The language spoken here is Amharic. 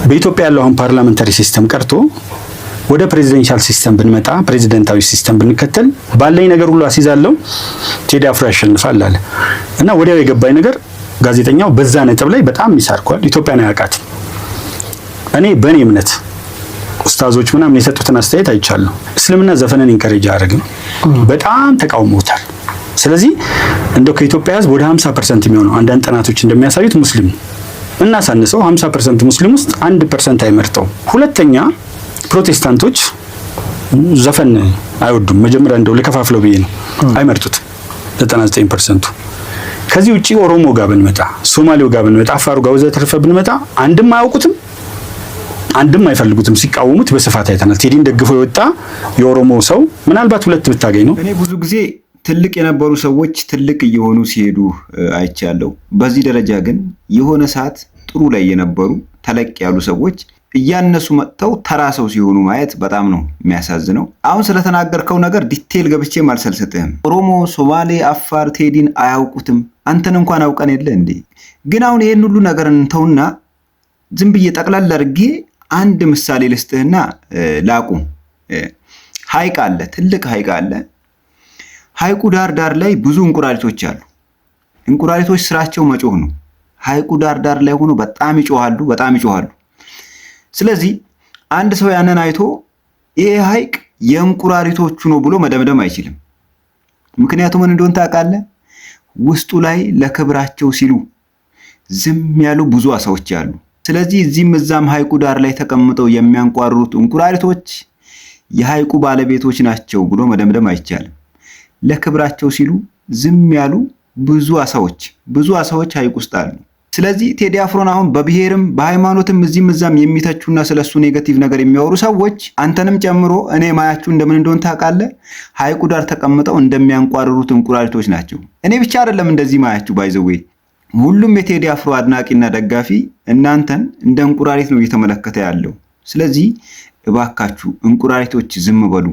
በኢትዮጵያ ያለው አሁን ፓርላመንታሪ ሲስተም ቀርቶ ወደ ፕሬዚደንሻል ሲስተም ብንመጣ ፕሬዚደንታዊ ሲስተም ብንከተል ባለኝ ነገር ሁሉ አስይዛለሁ ቴዲ አፍሮ ያሸንፋል አለ እና ወዲያው የገባኝ ነገር ጋዜጠኛው በዛ ነጥብ ላይ በጣም ይሳርኳል። ኢትዮጵያን አያውቃትም። እኔ በእኔ እምነት ኡስታዞች ምናምን የሰጡትን አስተያየት አይቻለሁ። እስልምና ዘፈንን ኢንከሬጅ አያደርግም፣ በጣም ተቃውሞታል። ስለዚህ እንደው ከኢትዮጵያ ሕዝብ ወደ 50% የሚሆነው አንዳንድ ጥናቶች እንደሚያሳዩት ሙስሊም እና ሳንሰው 50% ሙስሊም ውስጥ 1% አይመርጠው። ሁለተኛ ፕሮቴስታንቶች ዘፈን አይወዱም። መጀመሪያ እንደው ለከፋፍለው ብዬ ነው አይመርጡት 99%። ከዚህ ውጪ ኦሮሞ ጋር ብንመጣ፣ ሶማሌው ጋር ብንመጣ፣ አፋሩ ጋር ወዘተርፈ ብንመጣ አንድም አያውቁትም፣ አንድም አይፈልጉትም። ሲቃወሙት በስፋት አይተናል። ቴዲን ደግፎ የወጣ የኦሮሞ ሰው ምናልባት ሁለት ብታገኝ ነው። እኔ ብዙ ጊዜ ትልቅ የነበሩ ሰዎች ትልቅ እየሆኑ ሲሄዱ አይቻለሁ። በዚህ ደረጃ ግን የሆነ ሰዓት ጥሩ ላይ የነበሩ ተለቅ ያሉ ሰዎች እያነሱ መጥተው ተራ ሰው ሲሆኑ ማየት በጣም ነው የሚያሳዝነው። አሁን ስለተናገርከው ነገር ዲቴል ገብቼ አልሰልስጥህም። ኦሮሞ፣ ሶማሌ፣ አፋር ቴዲን አያውቁትም። አንተን እንኳን አውቀን የለ እንዴ? ግን አሁን ይሄን ሁሉ ነገር እንተውና ዝም ብዬ ጠቅላላ አድርጌ አንድ ምሳሌ ልስጥህና ላቁም። ሐይቅ አለ፣ ትልቅ ሐይቅ አለ። ሐይቁ ዳር ዳር ላይ ብዙ እንቁራሪቶች አሉ። እንቁራሪቶች ስራቸው መጮህ ነው። ሐይቁ ዳር ዳር ላይ ሆኖ በጣም ይጮሃሉ። ስለዚህ አንድ ሰው ያንን አይቶ ይሄ ሐይቅ የእንቁራሪቶቹ ነው ብሎ መደምደም አይችልም። ምክንያቱም ምን እንደሆነ ታውቃለህ? ውስጡ ላይ ለክብራቸው ሲሉ ዝም ያሉ ብዙ አሳዎች አሉ። ስለዚህ እዚህም እዛም ሐይቁ ዳር ላይ ተቀምጠው የሚያንቋርሩት እንቁራሪቶች የሐይቁ ባለቤቶች ናቸው ብሎ መደምደም አይቻልም። ለክብራቸው ሲሉ ዝም ያሉ ብዙ አሳዎች ሐይቅ ውስጥ አሉ። ስለዚህ ቴዲ አፍሮን አሁን በብሔርም በሃይማኖትም እዚህም እዛም የሚተቹና ስለሱ ኔጋቲቭ ነገር የሚያወሩ ሰዎች አንተንም ጨምሮ እኔ ማያችሁ እንደምን እንደሆነ ታውቃለህ? ሐይቁ ዳር ተቀምጠው እንደሚያንቋርሩት እንቁራሪቶች ናቸው። እኔ ብቻ አይደለም እንደዚህ ማያችሁ። ባይዘዌ ሁሉም የቴዲ አፍሮ አድናቂና ደጋፊ እናንተን እንደ እንቁራሪት ነው እየተመለከተ ያለው። ስለዚህ እባካችሁ እንቁራሪቶች ዝም በሉ።